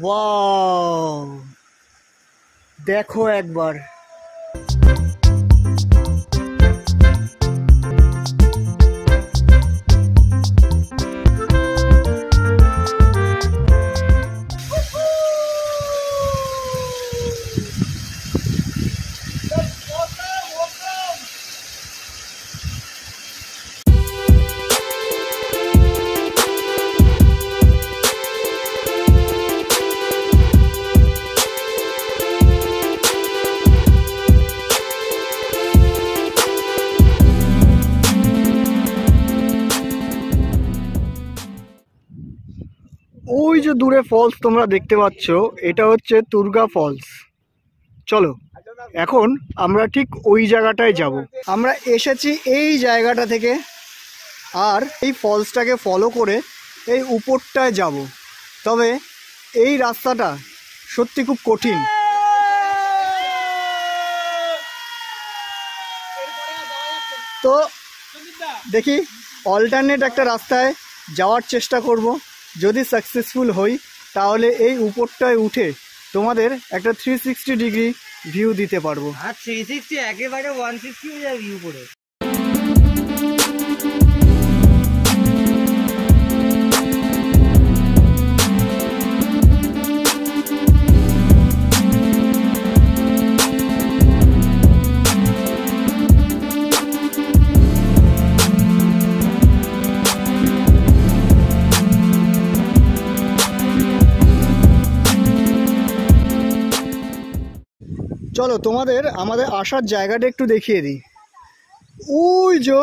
Wow, দেখো একবার। ওই যে দূরে ফলস তোমরা দেখতে পাচ্ছ, এটা হচ্ছে তুর্গা ফলস। চলো এখন আমরা ঠিক ওই জায়গাটায় যাব। আমরা এসেছি এই জায়গাটা থেকে, আর এই ফলসটাকে ফলো করে এই উপরটায় যাব। তবে এই রাস্তাটা সত্যি খুব কঠিন। তো দেখি অল্টারনেট একটা রাস্তায় যাওয়ার চেষ্টা করব। যদি সাকসেসফুল হই তাহলে এই উপরটায় উঠে তোমাদের একটা 360 ডিগ্রি ভিউ দিতে পারবো। আর 360 একেবারে 150 হয়ে যায় ভিউ করে। চলো তোমাদের আমাদের আসার জায়গাটা একটু দেখিয়ে দিই। ওই যে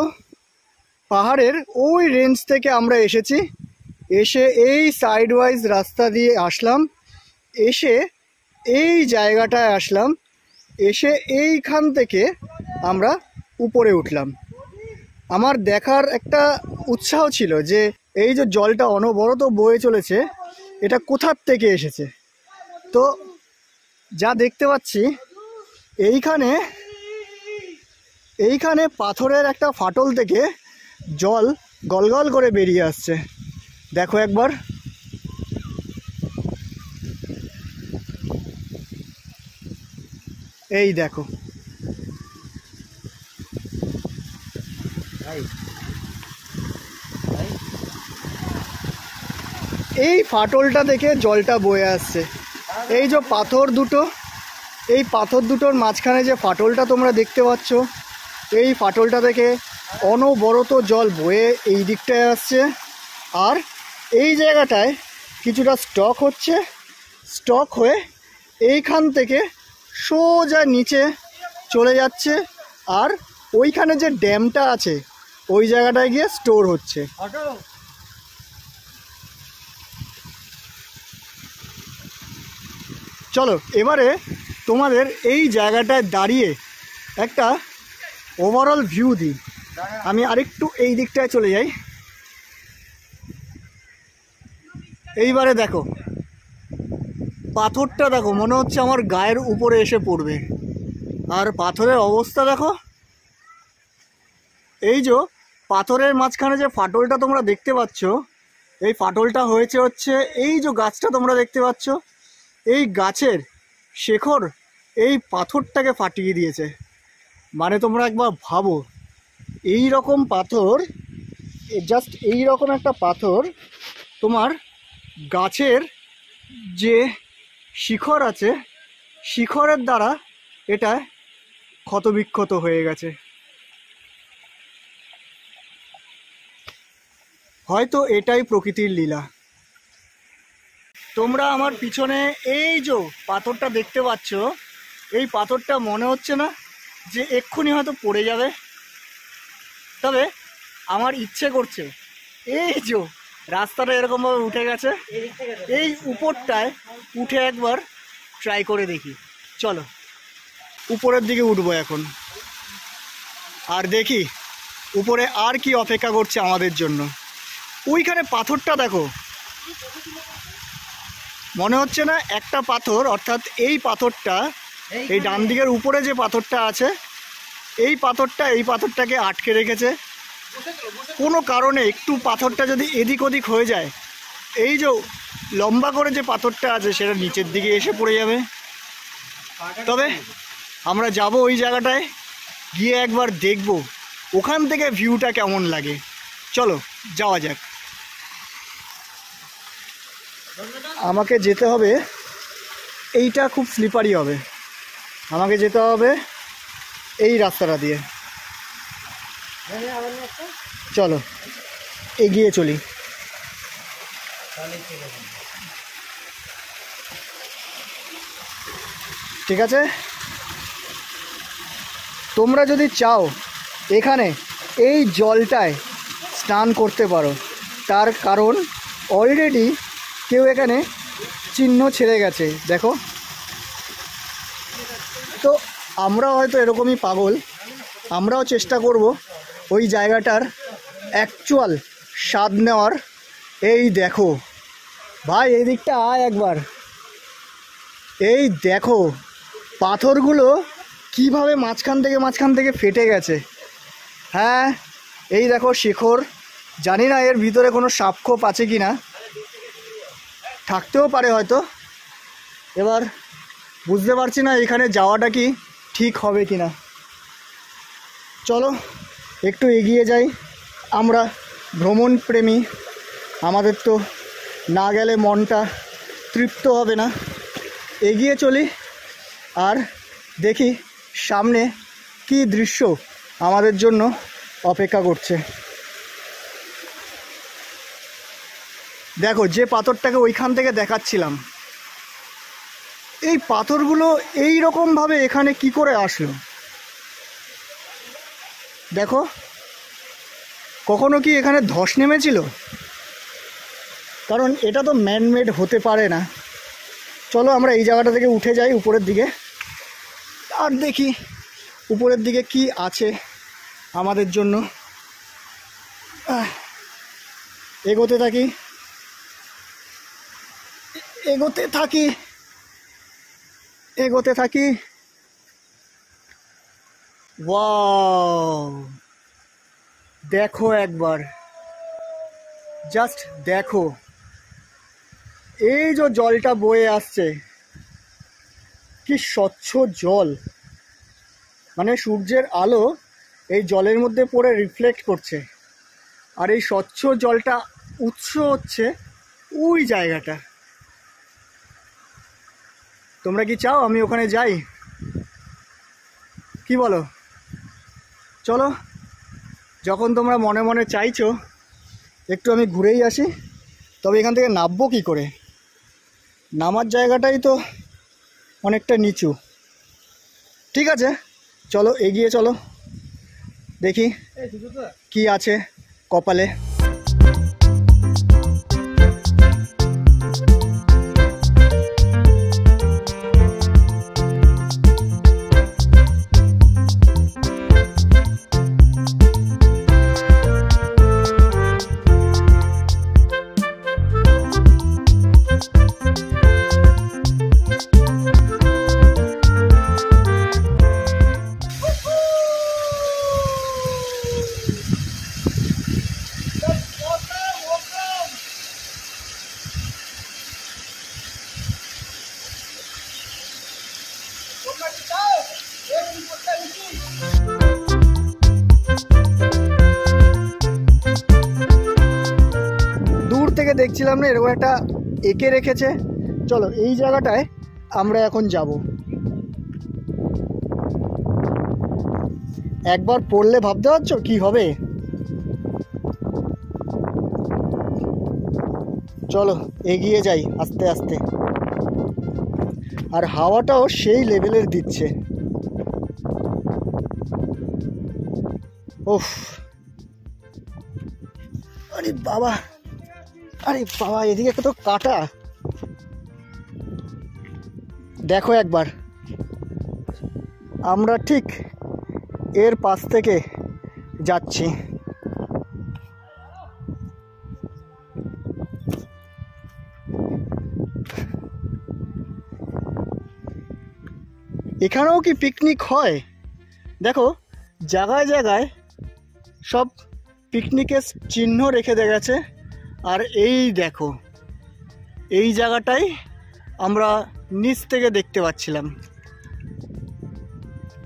পাহাড়ের ওই রেঞ্জ থেকে আমরা এসেছি, এসে এই সাইড ওয়াইজ রাস্তা দিয়ে আসলাম, এসে এই জায়গাটায় আসলাম, এসে এইখান থেকে আমরা উপরে উঠলাম। আমার দেখার একটা উৎসাহ ছিল যে এই যে জলটা অনবরত বয়ে চলেছে, এটা কোথার থেকে এসেছে। তো যা দেখতে পাচ্ছি এইখানে পাথরের একটা ফাটল থেকে জল গলগল করে বেরিয়ে আসছে। দেখো একবার। এই দেখো, এই ফাটলটা থেকে জলটা বয়ে আসছে। এই যে পাথর দুটো, এই পাথর দুটোর মাঝখানে যে ফাটলটা তোমরা দেখতে পাচ্ছ, এই ফাটলটা থেকে অনবরত জল বয়ে এই দিকটায় আসছে। আর এই জায়গাটায় কিছুটা স্টক হচ্ছে, স্টক হয়ে এইখান থেকে সোজা নিচে চলে যাচ্ছে, আর ওইখানে যে ড্যামটা আছে ওই জায়গাটায় গিয়ে স্টোর হচ্ছে। চলো এবারে তোমাদের এই জায়গাটায় দাঁড়িয়ে একটা ওভারঅল ভিউ দিই। আমি আরেকটু এই দিকটায় চলে যাই। এইবারে দেখো পাথরটা, দেখো মনে হচ্ছে আমার গায়ের উপরে এসে পড়বে। আর পাথরের অবস্থা দেখো। এই যে পাথরের মাঝখানে যে ফাটলটা তোমরা দেখতে পাচ্ছ, এই ফাটলটা হয়েছে হচ্ছে এই যে গাছটা তোমরা দেখতে পাচ্ছ, এই গাছের শেকড় এই পাথরটাকে ফাটিয়ে দিয়েছে। মানে তোমরা একবার ভাবো, এই রকম পাথর, জাস্ট এই রকম একটা পাথর তোমার গাছের যে শিখর আছে, শিখরের দ্বারা এটা ক্ষতবিক্ষত হয়ে গেছে। হয়তো এটাই প্রকৃতির লীলা। তোমরা আমার পিছনে এই যে পাথরটা দেখতে পাচ্ছ, এই পাথরটা মনে হচ্ছে না যে এক্ষুনি হয়তো পড়ে যাবে? তবে আমার ইচ্ছে করছে এই যে রাস্তাটা এরকমভাবে উঠে গেছে, এই উপরটায় উঠে একবার ট্রাই করে দেখি। চলো উপরের দিকে উঠবো এখন, আর দেখি উপরে আর কি অপেক্ষা করছে আমাদের জন্য। ওইখানে পাথরটা দেখো, মনে হচ্ছে না একটা পাথর, অর্থাৎ এই পাথরটা, এই ডান দিকের উপরে যে পাথরটা আছে, এই পাথরটাকে আটকে রেখেছে। কোনো কারণে একটু পাথরটা যদি এদিক ওদিক হয়ে যায় এই যে লম্বা করে যে পাথরটা আছে সেটা নিচের দিকে এসে পড়ে যাবে। তবে আমরা যাব ওই জায়গাটায়, গিয়ে একবার দেখব ওখান থেকে ভিউটা কেমন লাগে। চলো যাওয়া যাক। আমাকে যেতে হবে, এইটা খুব স্লিপারি হবে, আমাকে যেতে হবে এই রাস্তাটা দিয়ে। চলো এগিয়ে চলি। ঠিক আছে, তোমরা যদি চাও এখানে এই জলটায় স্নান করতে পারো, তার কারণ অলরেডি কেউ এখানে চিহ্ন ছেড়ে গেছে, দেখো। তো আমরাও হয়তো এরকমই পাগল, আমরাও চেষ্টা করব ওই জায়গাটার অ্যাকচুয়াল স্বাদ নেওয়ার। এই দেখো ভাই, এই দিকটা আয় একবার, এই দেখো পাথরগুলো কিভাবে মাঝখান থেকে ফেটে গেছে। হ্যাঁ, এই দেখো শিখর, জানি না এর ভিতরে কোনো সাপখোপ আছে কি না, থাকতেও পারে হয়তো। এবার বুঝতে পারছি না এখানে যাওয়াটা কি ঠিক হবে কি না। চলো একটু এগিয়ে যাই, আমরা ভ্রমণ প্রেমী, আমাদের তো না গেলে মনটা তৃপ্ত হবে না। এগিয়ে চলি আর দেখি সামনে কি দৃশ্য আমাদের জন্য অপেক্ষা করছে। দেখো, যে পাথরটাকে ওইখান থেকে দেখাচ্ছিলাম, এই পাথরগুলো এই রকমভাবে এখানে কি করে আসলো দেখো। কখনো কি এখানে ধস নেমেছিল? কারণ এটা তো ম্যানমেড হতে পারে না। চলো আমরা এই জায়গাটা থেকে উঠে যাই উপরের দিকে, আর দেখি উপরের দিকে কি আছে আমাদের জন্য। এগোতে থাকি এগোতে থাকি এগোতে থাকি। ওয়াও, দেখো একবার, জাস্ট দেখো, এই যে জলটা বয়ে আসছে, কি স্বচ্ছ জল, মানে সূর্যের আলো এই জলের মধ্যে পড়ে রিফ্লেক্ট করছে, আর এই স্বচ্ছ জলটা উৎস হচ্ছে ওই জায়গাটা। তোমরা কি চাও আমি ওখানে যাই? কি বলো? চলো, যখন তোমরা মনে মনে চাইছো একটু আমি ঘুরেই আসি। তবে এখান থেকে নামবো কি করে? নামার জায়গাটাই তো অনেকটা নিচু। ঠিক আছে, চলো এগিয়ে চলো, দেখি কি আছে কপালে। দূর থেকে দেখছিলাম না এরকম একটা এঁকে রেখেছে। চলো এই জায়গাটায় আমরা এখন যাব। একবার পড়লে ভাবতে পারছো কি হবে। চলো এগিয়ে যাই আস্তে আস্তে। আর হাওয়াটাও সেই লেভেলের দিচ্ছে। ওফ, আরে বাবা, আরে বাবা, এদিকে কত কাটা। দেখো একবার, আমরা ঠিক এর পাশ থেকে যাচ্ছি। এখানেও কি পিকনিক হয়? দেখো জায়গায় জায়গায় সব পিকনিকের চিহ্ন রেখে দিয়ে গেছে। আর এই দেখো এই জায়গাটাই আমরা নিচ থেকে দেখতে পাচ্ছিলাম।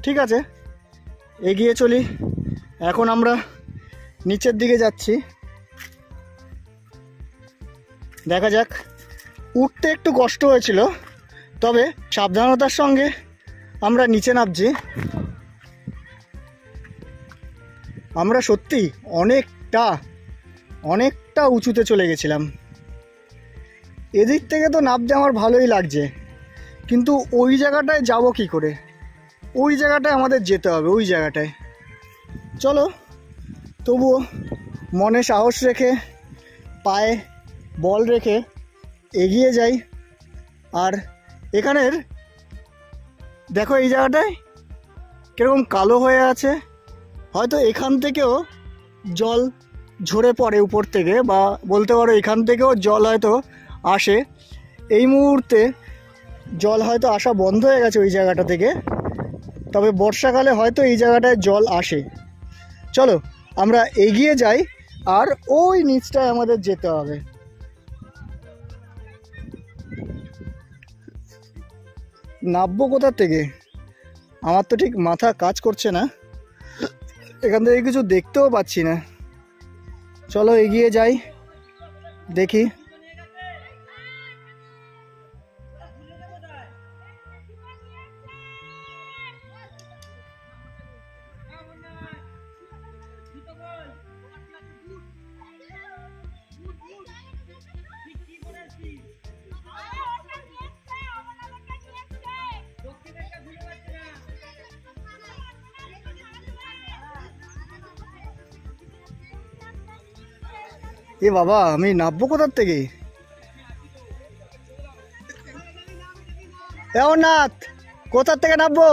ঠিক আছে, এগিয়ে চলি। এখন আমরা নিচের দিকে যাচ্ছি, দেখা যাক। উঠতে একটু কষ্ট হয়েছিল, তবে সাবধানতার সঙ্গে আমরা নিচে নামছি। আমরা সত্যি অনেকটা উঁচুতে চলে গেছিলাম। এদিক থেকে তো নামতে আমার ভালোই লাগছে, কিন্তু ওই জায়গাটায় যাব কি করে? ওই জায়গাটায় আমাদের যেতে হবে, ওই জায়গাটায়। চলো, তবুও মনে সাহস রেখে, পায়ে বল রেখে এগিয়ে যাই। আর এখানের দেখো, এই জায়গাটায় কীরকম কালো হয়ে আছে। হয়তো এখান থেকেও জল ঝরে পড়ে উপর থেকে, বা বলতে পারো এখান থেকেও জল হয়তো আসে। এই মুহূর্তে জল হয়তো আসা বন্ধ হয়ে গেছে ওই জায়গাটা থেকে, তবে বর্ষাকালে হয়তো এই জায়গাটায় জল আসে। চলো আমরা এগিয়ে যাই, আর ওই নিচটায় আমাদের যেতে হবে। নামবো কোথা থেকে আমার তো ঠিক মাথা কাজ করছে না, এখান থেকে কিছু দেখতেও পাচ্ছি না। চলো এগিয়ে যাই, দেখি। এ বাবা, আমি নামবো কোথার থেকে? অমরনাথ, কোথার থেকে নামবো?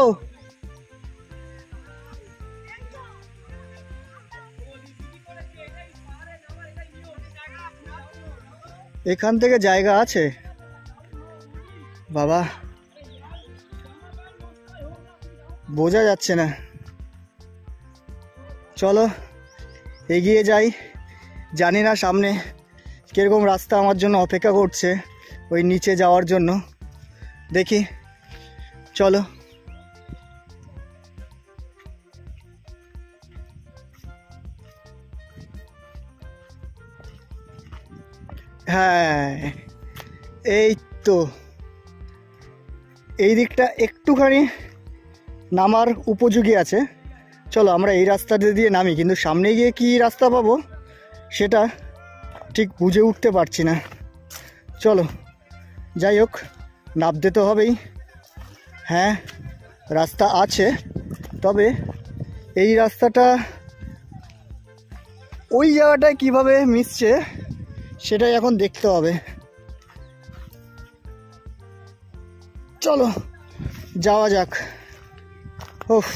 এখান থেকে জায়গা আছে বাবা, বোঝা যাচ্ছে না। চলো এগিয়ে যাই। জানি না সামনে কীরকম রাস্তা আমার জন্য অপেক্ষা করছে ওই নিচে যাওয়ার জন্য, দেখি। চলো। হ্যাঁ, এই তো এই দিকটা একটুখানি নামার উপযোগী আছে। চলো আমরা এই রাস্তাটা দিয়ে নামি, কিন্তু সামনে গিয়ে কি রাস্তা পাবো সেটা ঠিক বুঝে উঠতে পারছি না। চলো, যাই হোক, নামতে তো হবেই। হ্যাঁ, রাস্তা আছে, তবে এই রাস্তাটা ওই জায়গাটায় কিভাবে মিশছে সেটাই এখন দেখতে হবে। চলো যাওয়া যাক। ওফ,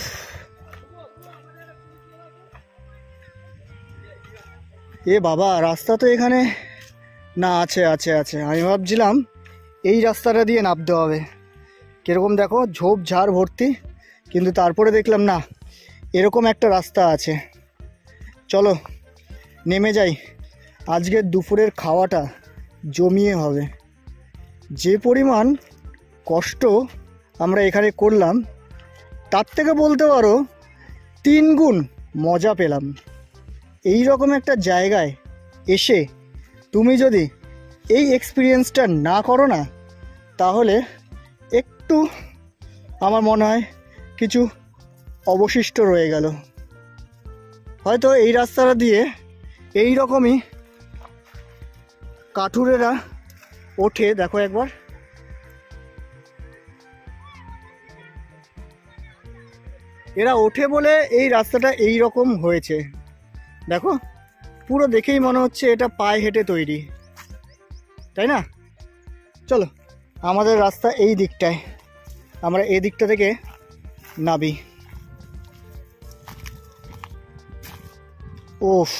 এ বাবা, রাস্তা তো এখানে না, আছে আছে আছে। আমি ভাবছিলাম এই রাস্তাটা দিয়ে নামতে হবে। কীরকম দেখো, ঝোপঝাড় ভর্তি, কিন্তু তারপরে দেখলাম না, এরকম একটা রাস্তা আছে। চলো নেমে যাই। আজকের দুপুরের খাওয়াটা জমিয়ে হবে। যে পরিমাণ কষ্ট আমরা এখানে করলাম, তার থেকে বলতে পারো 3 গুণ মজা পেলাম। এই রকম একটা জায়গায় এসে তুমি যদি এই এক্সপিরিয়েন্সটা না করো না, তাহলে একটু আমার মনে হয় কিছু অবশিষ্ট রয়ে গেল। হয়তো এই রাস্তাটা দিয়ে এই রকমই কাঠুরেরা ওঠে। দেখো একবার, এরা ওঠে বলে এই রাস্তাটা এই রকম হয়েছে। দেখো, পুরো দেখেই মনে হচ্ছে এটা পায়ে হেঁটে তৈরি, তাই না? চলো, আমাদের রাস্তা এই দিকটায়, আমরা এই দিকটা থেকে নামি। ওফ,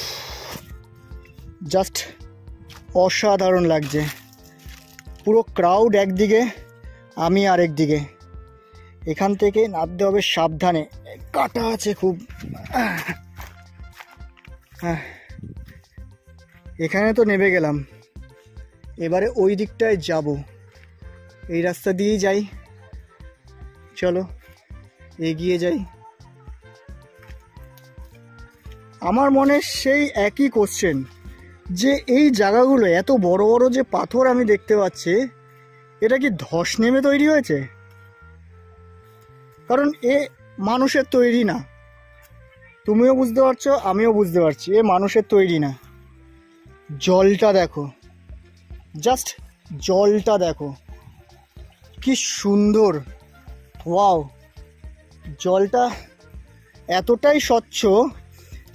জাস্ট অসাধারণ লাগছে। পুরো ক্রাউড একদিকে, আমি আরেক দিকে। এখান থেকে নামতে হবে সাবধানে, কাটা আছে খুব। হ্যাঁ, এখানে তো নেমে গেলাম, এবারে ওই দিকটায় যাব, এই রাস্তা দিয়েই যাই, চলো এগিয়ে যাই। আমার মনে সেই একই কোশ্চেন, যে এই জায়গাগুলো এত বড় বড় যে পাথর আমি দেখতে পাচ্ছি, এটা কি ধস নেমে তৈরি হয়েছে? কারণ এ মানুষের তৈরি না, তুমিও বুঝতে পারছো, আমিও বুঝতে পারছি এ মানুষের তৈরি না। জলটা দেখো, জাস্ট জলটা দেখো কি সুন্দর, ওয়াও! জলটা এতটাই স্বচ্ছ,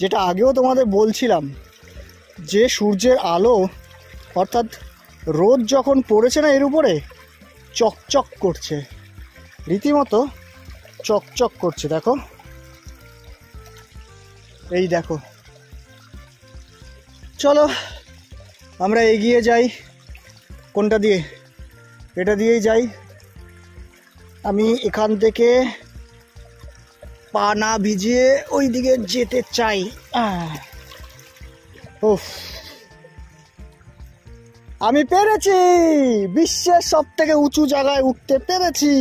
যেটা আগেও তোমাদের বলছিলাম, যে সূর্যের আলো অর্থাৎ রোদ যখন পড়েছে না এর উপরে, চকচক করছে, রীতিমতো চকচক করছে। দেখো, এই দেখো। চলো আমরা এগিয়ে যাই। কোনটা দিয়ে? এটা দিয়েই যাই। আমি এখান থেকে পা না ভিজিয়ে ওই দিকে যেতে চাই। উফ, আমি পেরেছি, বিশ্বের সব থেকে উঁচু জায়গায় উঠতে পেরেছি।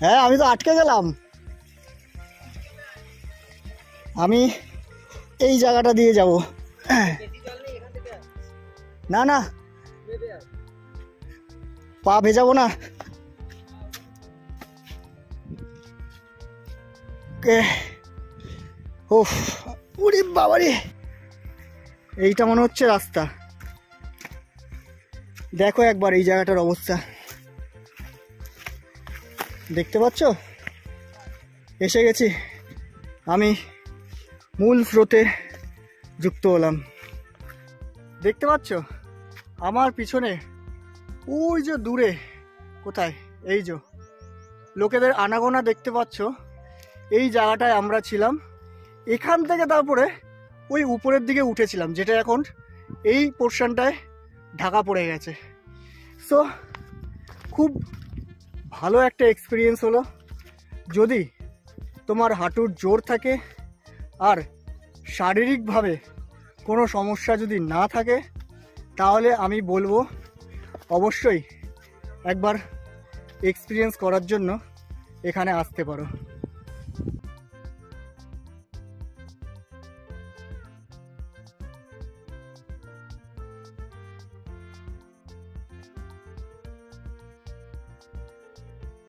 হ্যাঁ, আমি তো আটকে গেলাম। আমি এই জায়গাটা দিয়ে যাব। না না, পা ভেজাবো না। উফ, ওরে বাবারে, এইটা মনে হচ্ছে রাস্তা। দেখো একবার এই জায়গাটার অবস্থা, দেখতে পাচ্ছ? এসে গেছি, আমি মূল স্রোতে যুক্ত হলাম। দেখতে পাচ্ছ আমার পিছনে ওই যে দূরে, কোথায়, এই যে লোকেদের আনাগোনা দেখতে পাচ্ছ, এই জায়গাটায় আমরা ছিলাম। এখান থেকে তারপরে ওই উপরের দিকে উঠেছিলাম, যেটা এখন এই পোর্শনটায় ঢাকা পড়ে গেছে। সো খুব ভালো একটা এক্সপিরিয়েন্স হলো। যদি তোমার হাঁটুর জোর থাকে আর শারীরিকভাবে কোনো সমস্যা যদি না থাকে, তাহলে আমি বলবো অবশ্যই একবার এক্সপিরিয়েন্স করার জন্য এখানে আসতে পারো।